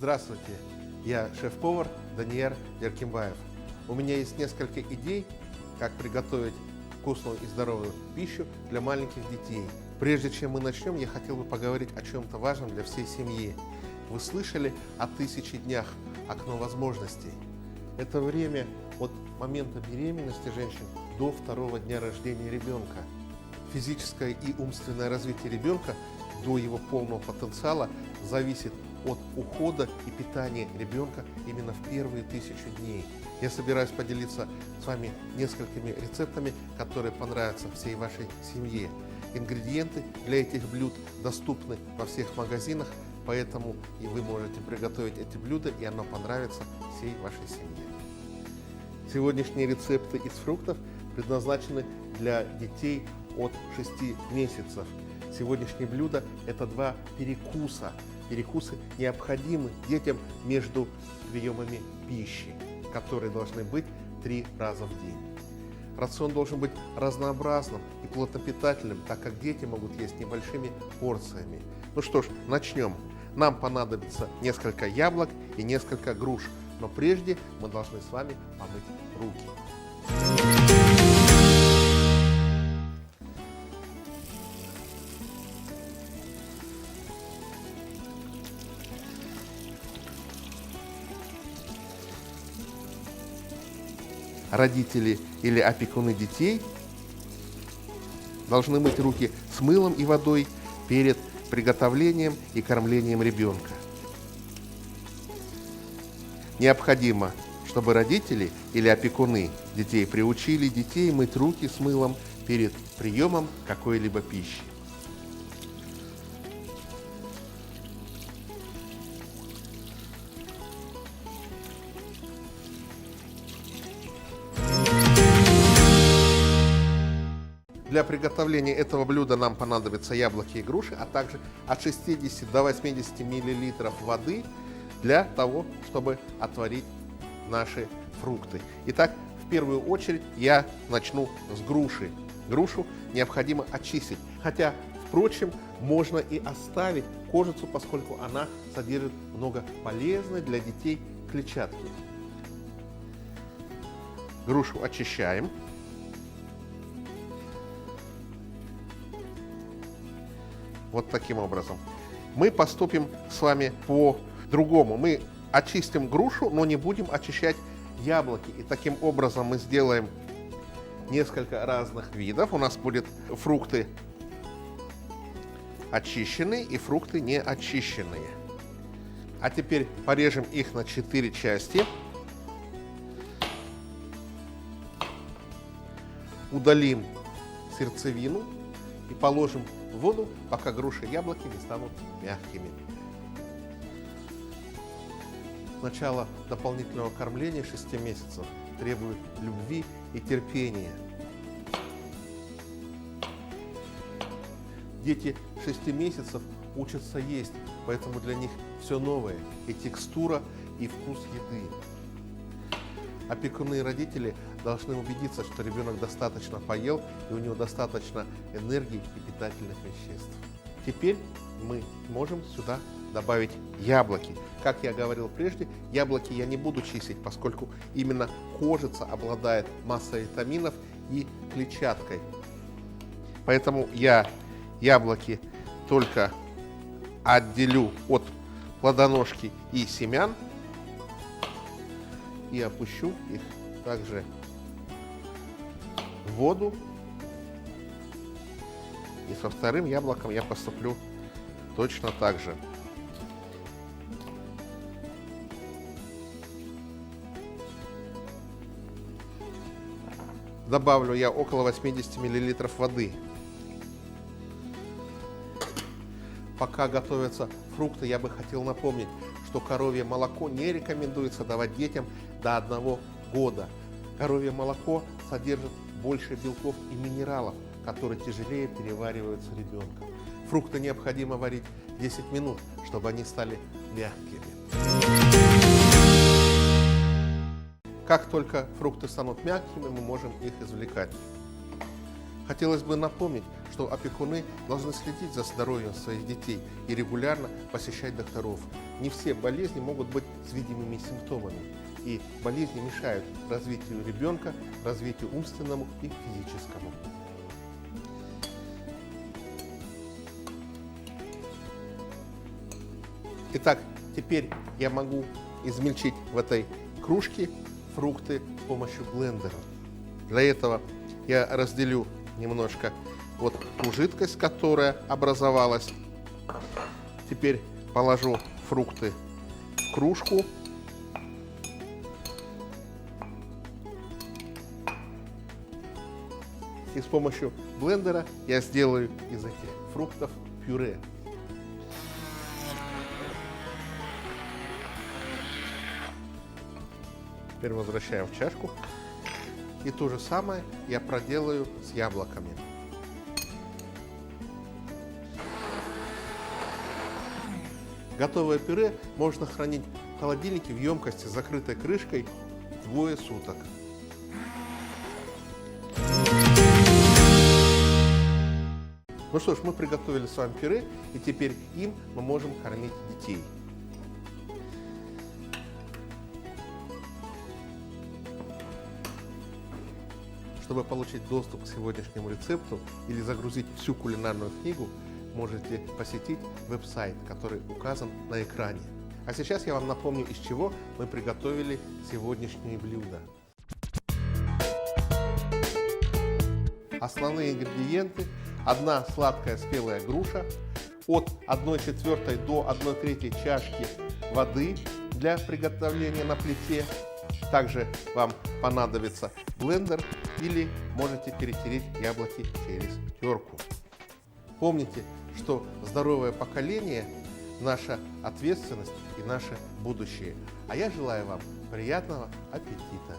Здравствуйте, я шеф-повар Даниэль Деркимбаев. У меня есть несколько идей, как приготовить вкусную и здоровую пищу для маленьких детей. Прежде чем мы начнем, я хотел бы поговорить о чем-то важном для всей семьи. Вы слышали о 1000 днях, окно возможностей? Это время от момента беременности женщин до 2-го дня рождения ребенка. Физическое и умственное развитие ребенка до его полного потенциала зависит от ухода и питания ребенка именно в первые 1000 дней. Я собираюсь поделиться с вами несколькими рецептами, которые понравятся всей вашей семье. Ингредиенты для этих блюд доступны во всех магазинах, поэтому и вы можете приготовить эти блюда, и оно понравится всей вашей семье. Сегодняшние рецепты из фруктов предназначены для детей от 6 месяцев. Сегодняшние блюда – это 2 перекуса. Перекусы необходимы детям между приемами пищи, которые должны быть 3 раза в день. Рацион должен быть разнообразным и плотнопитательным, так как дети могут есть небольшими порциями. Ну что ж, начнем. Нам понадобится несколько яблок и несколько груш, но прежде мы должны с вами помыть руки. Родители или опекуны детей должны мыть руки с мылом и водой перед приготовлением и кормлением ребенка. Необходимо, чтобы родители или опекуны детей приучили детей мыть руки с мылом перед приемом какой-либо пищи. Для приготовления этого блюда нам понадобятся яблоки и груши, а также от 60 до 80 мл воды для того, чтобы отварить наши фрукты. Итак, в первую очередь я начну с груши. Грушу необходимо очистить, хотя, впрочем, можно и оставить кожицу, поскольку она содержит много полезной для детей клетчатки. Грушу очищаем. Вот таким образом. Мы поступим с вами по-другому. Мы очистим грушу, но не будем очищать яблоки. И таким образом мы сделаем несколько разных видов. У нас будут фрукты очищенные и фрукты не очищенные. А теперь порежем их на 4 части. Удалим сердцевину и положим в воду, пока груши и яблоки не станут мягкими. Начало дополнительного кормления 6 месяцев требует любви и терпения. Дети 6 месяцев учатся есть, поэтому для них все новое, и текстура, и вкус еды. Опекуны и родители должны убедиться, что ребенок достаточно поел и у него достаточно энергии и питательных веществ. Теперь мы можем сюда добавить яблоки. Как я говорил прежде, яблоки я не буду чистить, поскольку именно кожица обладает массой витаминов и клетчаткой. Поэтому я яблоки только отделю от плодоножки и семян и опущу их также в воду. И со вторым яблоком я поступлю точно так же. Добавлю я около 80 мл воды. Пока готовятся фрукты, я бы хотел напомнить, что коровье молоко не рекомендуется давать детям до 1 года. Коровье молоко содержит больше белков и минералов, которые тяжелее перевариваются ребенком. Фрукты необходимо варить 10 минут, чтобы они стали мягкими. Как только фрукты станут мягкими, мы можем их извлекать. Хотелось бы напомнить, что опекуны должны следить за здоровьем своих детей и регулярно посещать докторов. Не все болезни могут быть с видимыми симптомами, и болезни мешают развитию ребенка, развитию умственному и физическому. Итак, теперь я могу измельчить в этой кружке фрукты с помощью блендера. Для этого я разделю немножко вот ту жидкость, которая образовалась. Теперь положу фрукты в кружку. И с помощью блендера я сделаю из этих фруктов пюре. Теперь возвращаем в чашку. И то же самое я проделаю с яблоками. Готовое пюре можно хранить в холодильнике в емкости с закрытой крышкой 2 суток. Ну что ж, мы приготовили с вами пюре, и теперь им мы можем кормить детей. Чтобы получить доступ к сегодняшнему рецепту или загрузить всю кулинарную книгу, можете посетить веб-сайт, который указан на экране. А сейчас я вам напомню, из чего мы приготовили сегодняшние блюда. Основные ингредиенты: 1 сладкая спелая груша, от 1/4 до 1/3 чашки воды для приготовления на плите. Также вам понадобится блендер или можете перетереть яблоки через терку. Помните, что здоровое поколение – наша ответственность и наше будущее. А я желаю вам приятного аппетита!